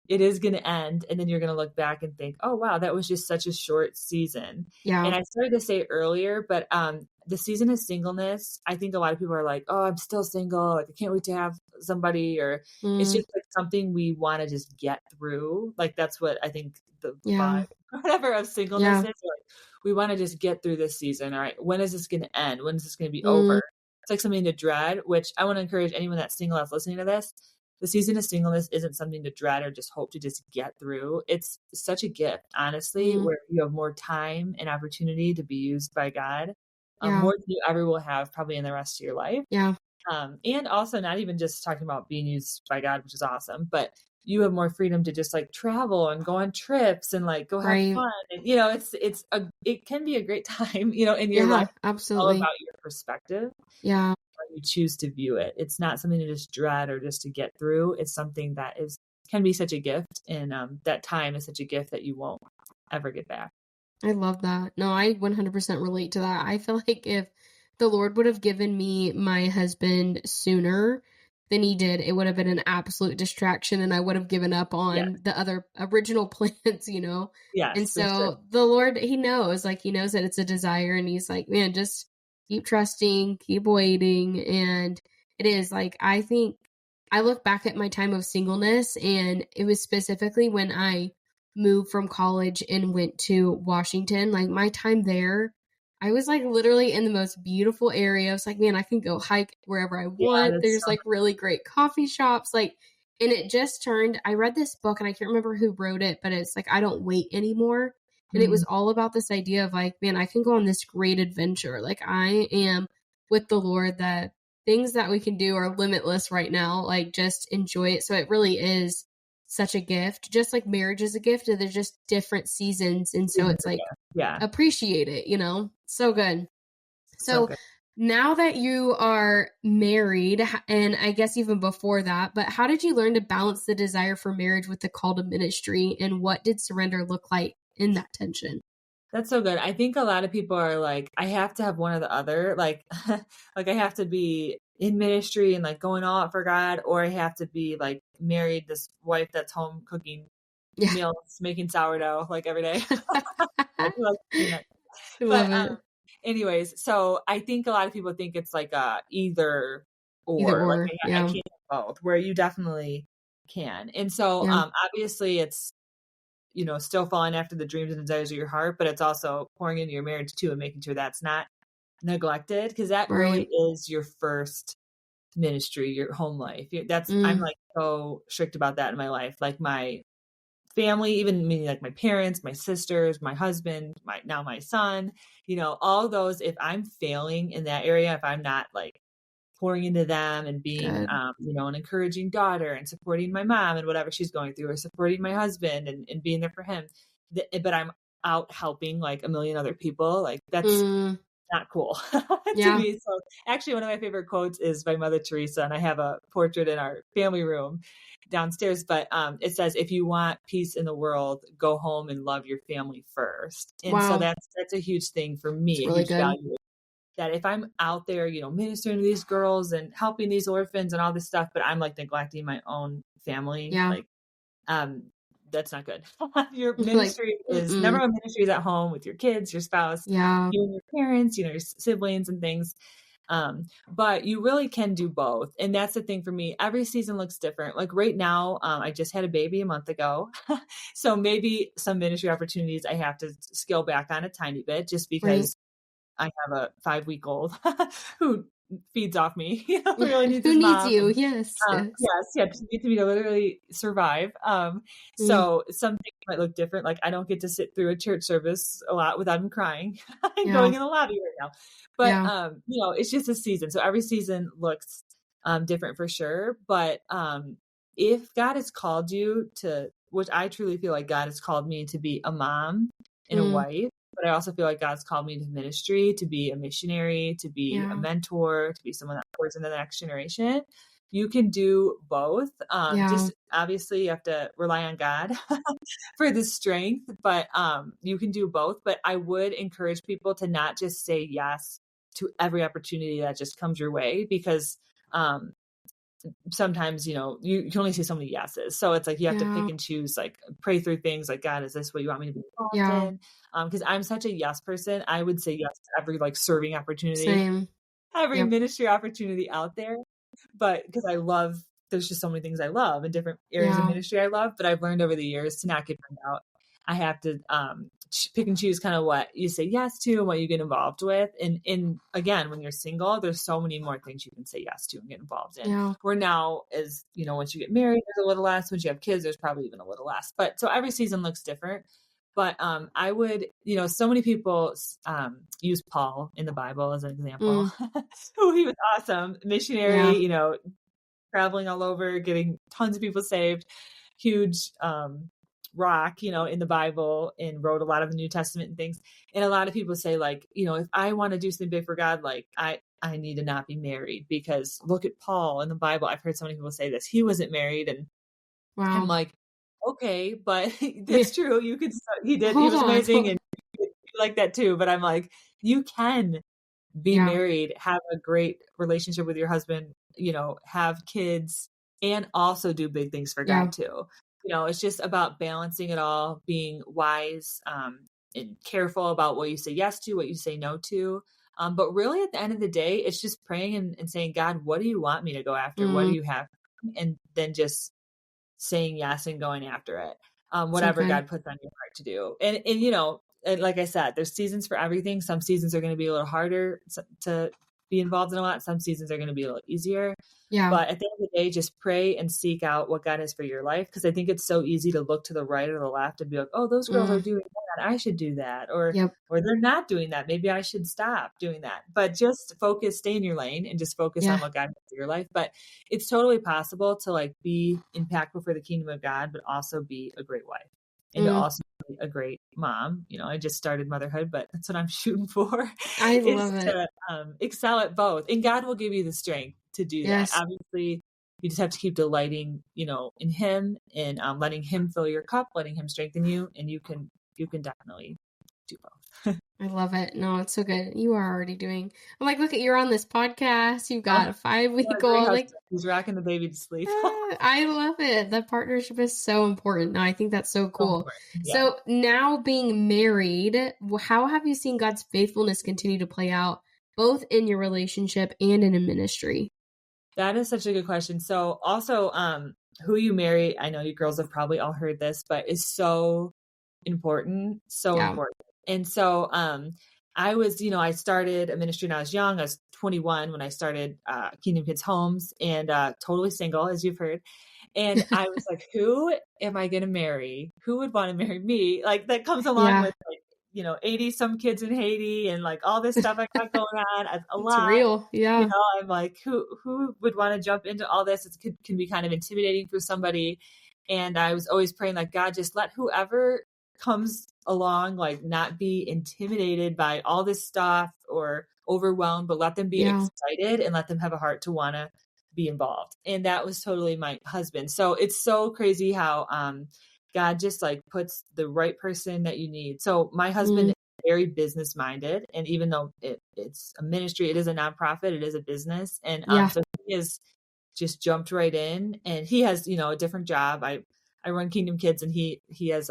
it is going to end, and then you're going to look back and think, oh wow, that was just such a short season. And I started to say earlier, but the season of singleness, I think a lot of people are like, oh, I'm still single, like I can't wait to have somebody, or it's just like something we want to just get through. Like, that's what I think the vibe whatever of singleness is. Like, we want to just get through this season. All right, when is this going to end? When is this going to be over? It's like something to dread, which I want to encourage anyone that's single that's listening to this. The season of singleness isn't something to dread or just hope to just get through. It's such a gift, honestly, where you have more time and opportunity to be used by God, more than you ever will have probably in the rest of your life. And also, not even just talking about being used by God, which is awesome, but you have more freedom to just like travel and go on trips and like go have fun. And, it can be a great time, in your life. Absolutely. All about your perspective. You choose to view it. It's not something to just dread or just to get through. It's something that can be such a gift, and that time is such a gift that you won't ever get back. I love that. No, I 100% relate to that. I feel like if the Lord would have given me my husband sooner than he did, it would have been an absolute distraction, and I would have given up on the other original plans, Yes. And so the Lord, he knows that it's a desire, and he's like, man, just keep trusting, keep waiting. And it is like, I think I look back at my time of singleness, and it was specifically when I moved from college and went to Washington. Like, my time there, I was like literally in the most beautiful area. I was like, man, I can go hike wherever I want. There's like really great coffee shops. Like, and it just turned, I read this book and I can't remember who wrote it, but it's like, I don't wait anymore. And it was all about this idea of like, man, I can go on this great adventure. Like, I am with the Lord, that things that we can do are limitless right now. Like, just enjoy it. So it really is such a gift, just like marriage is a gift, and there's just different seasons. And so it's like, appreciate it, so good. So now that you are married, and I guess even before that, but how did you learn to balance the desire for marriage with the call to ministry, and what did surrender look like in that tension? That's so good. I think a lot of people are like, I have to have one or the other. Like, like I have to be in ministry and like going all out for God, or I have to be like married, this wife that's home cooking meals, making sourdough like every day. Anyways, so I think a lot of people think it's like either or. Like, I can't have both, where you definitely can. And so obviously it's, still following after the dreams and desires of your heart, but it's also pouring into your marriage too, and making sure that's not neglected, because that really is your first ministry, your home life. I'm like so strict about that in my life. Like, my family, even meaning like my parents, my sisters, my husband, my son, all those, if I'm failing in that area, if I'm not like pouring into them and being, an encouraging daughter and supporting my mom and whatever she's going through, or supporting my husband and being there for him, but I'm out helping like a million other people, like that's not cool to me. So actually, one of my favorite quotes is by Mother Teresa, and I have a portrait in our family room downstairs, but it says, if you want peace in the world, go home and love your family first. And so that's a huge thing for me, a huge value. That if I'm out there, ministering to these girls and helping these orphans and all this stuff, but I'm like neglecting my own family, like, that's not good. Your ministry is number one. Ministry is at home with your kids, your spouse, you and your parents, your siblings and things. But you really can do both. And that's the thing for me. Every season looks different. Like right now, I just had a baby a month ago. So maybe some ministry opportunities I have to scale back on a tiny bit just because I have a 5-week-old who feeds off me, really needs his mom. You? Yes. Yes. Needs me to literally survive. So some things might look different. Like I don't get to sit through a church service a lot without him crying and going in the lobby right now. But, it's just a season. So every season looks different for sure. But if God has called you to, which I truly feel like God has called me to be a mom and a wife, but I also feel like God's called me to ministry, to be a missionary, to be a mentor, to be someone that pours into the next generation. You can do both. Just obviously you have to rely on God for the strength, but you can do both. But I would encourage people to not just say yes to every opportunity that just comes your way, because sometimes, you can only say so many yeses. So it's like you have to pick and choose, like pray through things like, God, is this what you want me to be involved in? Because I'm such a yes person. I would say yes to every like serving opportunity, every ministry opportunity out there. But because there's just so many things I love in different areas of ministry I love, but I've learned over the years to not get burned out. I have to pick and choose kind of what you say yes to and what you get involved with. And again, when you're single, there's so many more things you can say yes to and get involved in. Where now, as once you get married, there's a little less. Once you have kids, there's probably even a little less. But so every season looks different. But I would, so many people use Paul in the Bible as an example. Who he was awesome, missionary, traveling all over, getting tons of people saved, huge rock, in the Bible, and wrote a lot of the New Testament and things. And a lot of people say like, if I want to do something big for God, like I need to not be married, because look at Paul in the Bible. I've heard so many people say this. He wasn't married. And I'm like, okay, but that's true. You could, he did, he was amazing. And like that too. But I'm like, you can be married, have a great relationship with your husband, have kids, and also do big things for God too. It's just about balancing it all, being wise and careful about what you say yes to, what you say no to. But really at the end of the day, it's just praying and saying, God, what do you want me to go after? What do you have? And then just saying yes and going after it. Whatever God puts on your heart to do. And like I said, there's seasons for everything. Some seasons are going to be a little harder to be involved in a lot. Some seasons are going to be a little easier. But at the end of the day, just pray and seek out what God has for your life. Because I think it's so easy to look to the right or the left and be like, oh, those girls are doing that, I should do that. Or they're not doing that, maybe I should stop doing that. But just stay in your lane and just focus on what God has for your life. But it's totally possible to like be impactful for the kingdom of God, but also be a great wife and to also be a great mom. I just started motherhood, but that's what I'm shooting for. I love it. To excel at both, and God will give you the strength to do that. Obviously, you just have to keep delighting, in Him, and letting Him fill your cup, letting Him strengthen you, and you can definitely do both. I love it. No, it's so good. You are already doing. I'm like, look at, you're on this podcast. You've got a 5-week-old. Like, he's rocking the baby to sleep. I love it. The partnership is so important. No, I think that's so cool. So now being married, how have you seen God's faithfulness continue to play out both in your relationship and in a ministry? That is such a good question. So also, who you marry, I know you girls have probably all heard this, but is so important. So important. And so I started a ministry when I was young. I was 21 when I started Kingdom Kids Homes, and totally single, as you've heard. And I was like, who am I going to marry? Who would want to marry me? Like that comes along with like, 80 some kids in Haiti and like all this stuff I got going on. A lot. It's real. Yeah. I'm like, who would want to jump into all this? It can be kind of intimidating for somebody. And I was always praying like, God, just let whoever comes along, like not be intimidated by all this stuff or overwhelmed, but let them be excited and let them have a heart to want to be involved. And that was totally my husband. So it's so crazy how God just like puts the right person that you need. So my husband is very business minded. And even though it's a ministry, it is a nonprofit, it is a business. And so he has just jumped right in, and he has, a different job. I I run Kingdom Kids, and he has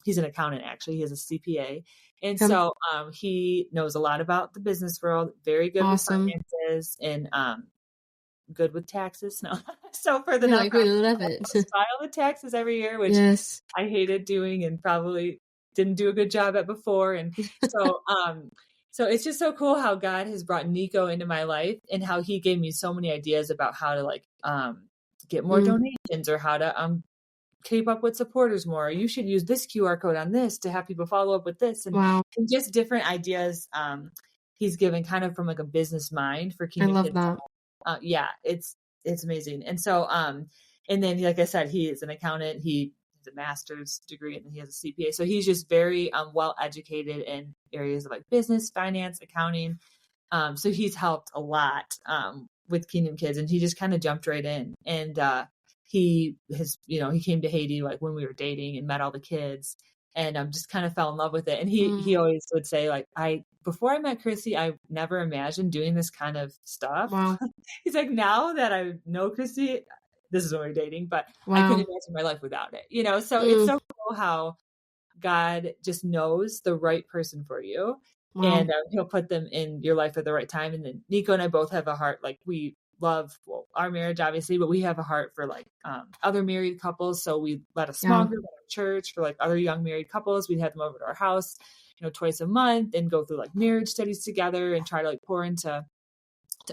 he's an accountant, actually. He has a CPA. And so he knows a lot about the business world, very good with finances, and good with taxes. No. So for the nonprofit, we love it. File the taxes every year, which I hated doing and probably didn't do a good job at before. And so so it's just so cool how God has brought Nico into my life, and how he gave me so many ideas about how to like get more donations, or how to keep up with supporters more. You should use this QR code on this to have people follow up with this, and just different ideas he's given kind of from like a business mind for Kingdom Kids. I love that. Yeah, it's amazing. And so and then, like I said, he is an accountant. He has a master's degree, and he has a CPA. So he's just very well educated in areas of like business, finance, accounting. So he's helped a lot with Kingdom Kids, and he just kind of jumped right in. And he has, he came to Haiti like when we were dating, and met all the kids, and just kind of fell in love with it. And he always would say, like, before I met Kristie, I never imagined doing this kind of stuff. Wow. He's like, now that I know Kristie, this is when we were dating, but I couldn't imagine my life without it. So it's so cool how God just knows the right person for you. And he'll put them in your life at the right time. And then Nico and I both have a heart, like we love our marriage, obviously, but we have a heart for like other married couples. So we led a small group at our church for like other young married couples. We'd have them over to our house, twice a month, and go through like marriage studies together, and try to like pour into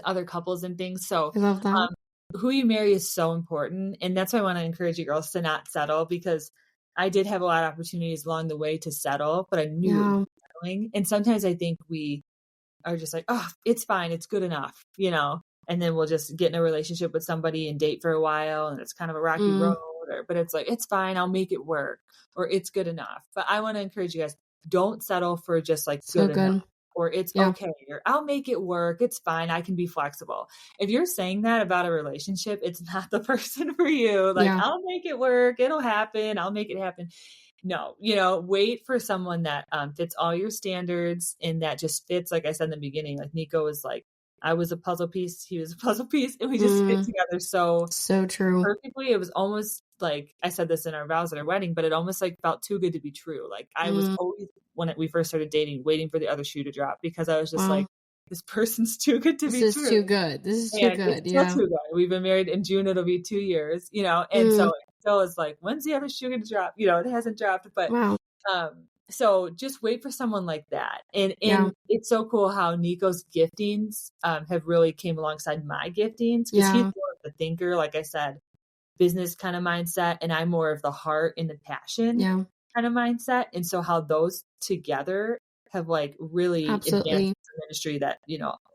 other couples and things. So I love that. Who you marry is so important. And that's why I want to encourage you girls to not settle, because I did have a lot of opportunities along the way to settle, but I knew it was settling. And sometimes I think we are just like, oh, it's fine, it's good enough, and then we'll just get in a relationship with somebody and date for a while, and it's kind of a rocky road, but it's like, it's fine, I'll make it work, or it's good enough. But I want to encourage you guys, don't settle for just like good enough, or it's okay, or I'll make it work, it's fine, I can be flexible. If you're saying that about a relationship, it's not the person for you. Like, I'll make it work, it'll happen, I'll make it happen. No, wait for someone that fits all your standards, and that just fits, like I said in the beginning, like Nico was like, I was a puzzle piece, he was a puzzle piece, and we just fit together so true, perfectly. It was almost like, I said this in our vows at our wedding, but it almost like felt too good to be true. Like I was always, when we first started dating, waiting for the other shoe to drop, because I was just like, this person's too good to be true. This is too good. This is too good. It's still too good. We've been married in June, it'll be 2 years, and so it's like, when's the other shoe going to drop? It hasn't dropped, but so just wait for someone like that. And it's so cool how Nico's giftings have really came alongside my giftings, because he's more of the thinker, like I said, business kind of mindset, and I'm more of the heart and the passion kind of mindset. And so how those together have like really advanced the ministry that,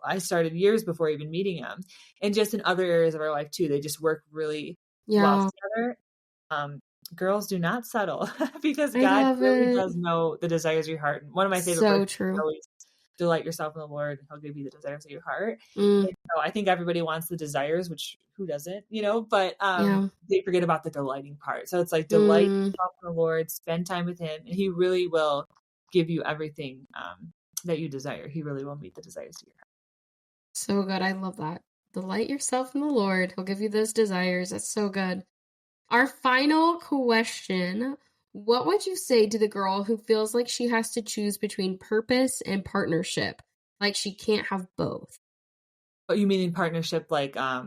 I started years before even meeting him, and just in other areas of our life too. They just work really well together. Girls, do not settle, because God really does know the desires of your heart. And one of my favorite verses is always, delight yourself in the Lord, and he'll give you the desires of your heart. And so I think everybody wants the desires, which who doesn't, but they forget about the delighting part. So it's like, delight yourself in the Lord, spend time with him, and he really will give you everything that you desire. He really will meet the desires of your heart. So good. I love that. Delight yourself in the Lord. He'll give you those desires. That's so good. Our final question, what would you say to the girl who feels like she has to choose between purpose and partnership? Like she can't have both. What you mean in partnership, like a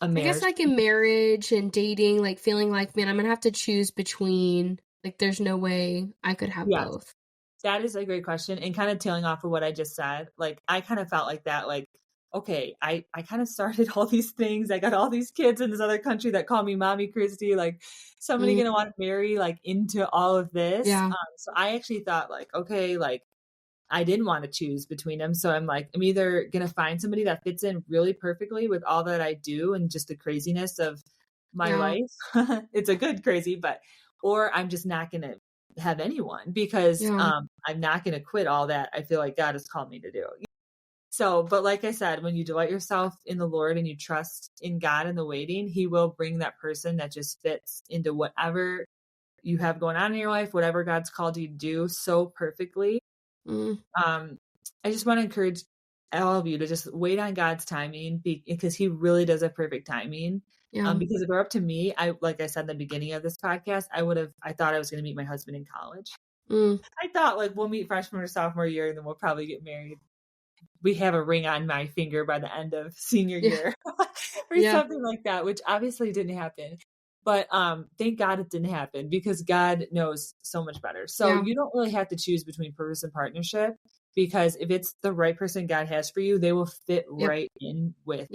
marriage? I guess like in marriage and dating, like feeling like, man, I'm going to have to choose between, like there's no way I could have both. That is a great question. And kind of tailing off of what I just said, like I kind of felt like that, like, okay, I kind of started all these things. I got all these kids in this other country that call me Mommy Kristie. Like somebody going to want to marry like into all of this. So I actually thought like, okay, like I didn't want to choose between them. So I'm like, I'm either going to find somebody that fits in really perfectly with all that I do and just the craziness of my life. It's a good crazy, or I'm just not going to have anyone, because I'm not going to quit all that I feel like God has called me to do. So, but like I said, when you delight yourself in the Lord and you trust in God in the waiting, he will bring that person that just fits into whatever you have going on in your life, whatever God's called you to do so perfectly. I just want to encourage all of you to just wait on God's timing because he really does have perfect timing. Yeah. Because if it were up to me, like I said in the beginning of this podcast, I thought I was going to meet my husband in college. I thought like we'll meet freshman or sophomore year and then we'll probably get married. We have a ring on my finger by the end of senior year or something like that, which obviously didn't happen. But thank God it didn't happen because God knows so much better. So you don't really have to choose between purpose and partnership, because if it's the right person God has for you, they will fit right in with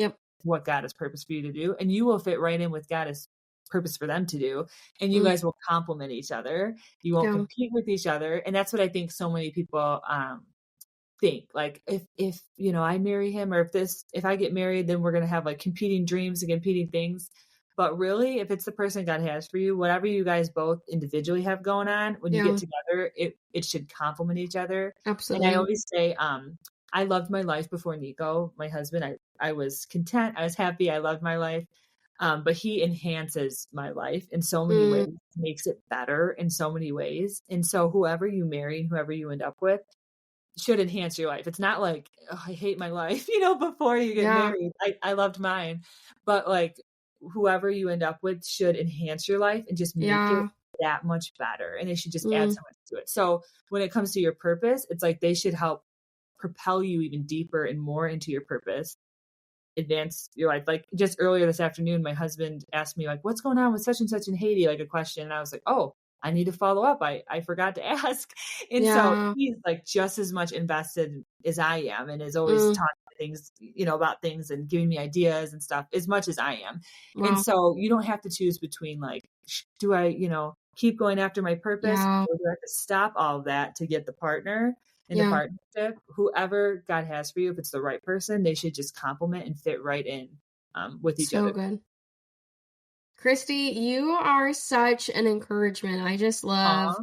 what God has purpose for you to do. And you will fit right in with God's purpose for them to do. And you guys will complement each other. You won't compete with each other. And that's what I think so many people think. Like if you know, I marry him, or if I get married, then we're going to have like competing dreams and competing things. But really, if it's the person God has for you, whatever you guys both individually have going on, when you get together, it should complement each other. Absolutely. And I always say, I loved my life before Nico, my husband. I was content. I was happy. I loved my life. But he enhances my life in so many ways, makes it better in so many ways. And so whoever you marry and whoever you end up with should enhance your life. It's not like, oh, I hate my life, before you get married. I loved mine. But like, whoever you end up with should enhance your life and just make it that much better. And they should just add so much to it. So when it comes to your purpose, it's like they should help propel you even deeper and more into your purpose, advance your life. Like just earlier this afternoon, my husband asked me like, what's going on with such and such in Haiti? Like a question. And I was like, oh, I need to follow up. I forgot to ask. And so he's like just as much invested as I am and is always talking things, about things and giving me ideas and stuff as much as I am. Wow. And so you don't have to choose between like, do I, keep going after my purpose or do I have to stop all of that to get the partner in the partnership? Whoever God has for you, if it's the right person, they should just complement and fit right in with each other. So good. Kristie, you are such an encouragement. I just love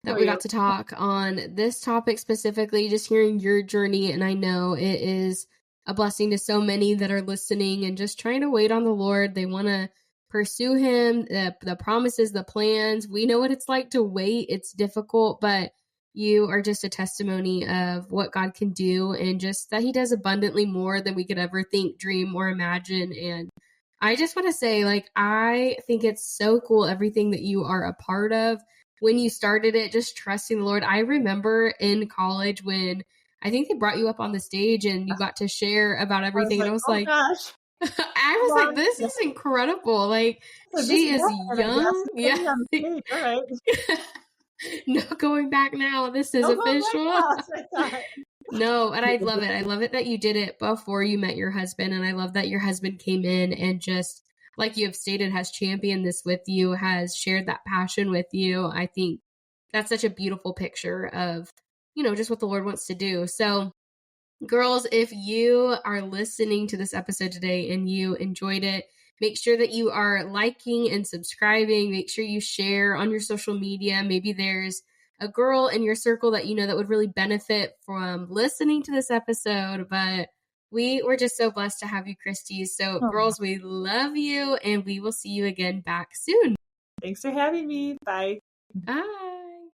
that we got to talk on this topic specifically, just hearing your journey. And I know it is a blessing to so many that are listening and just trying to wait on the Lord. They want to pursue him, the promises, the plans. We know what it's like to wait. It's difficult, but you are just a testimony of what God can do and just that he does abundantly more than we could ever think, dream, or imagine. And I just want to say, like, I think it's so cool, everything that you are a part of. When you started it, just trusting the Lord. I remember in college when I think they brought you up on the stage and you got to share about everything. I was like, gosh. I was like, this is incredible. Like, she is young. Yeah. All right. No going back now. This is official. No, and I love it. I love it that you did it before you met your husband. And I love that your husband came in and just, like you have stated, has championed this with you, has shared that passion with you. I think that's such a beautiful picture of, just what the Lord wants to do. So, girls, if you are listening to this episode today and you enjoyed it, make sure that you are liking and subscribing. Make sure you share on your social media. Maybe there's a girl in your circle that that would really benefit from listening to this episode. But we were just so blessed to have you, Kristie. So, girls, we love you, and we will see you again back soon. Thanks for having me. Bye. Bye.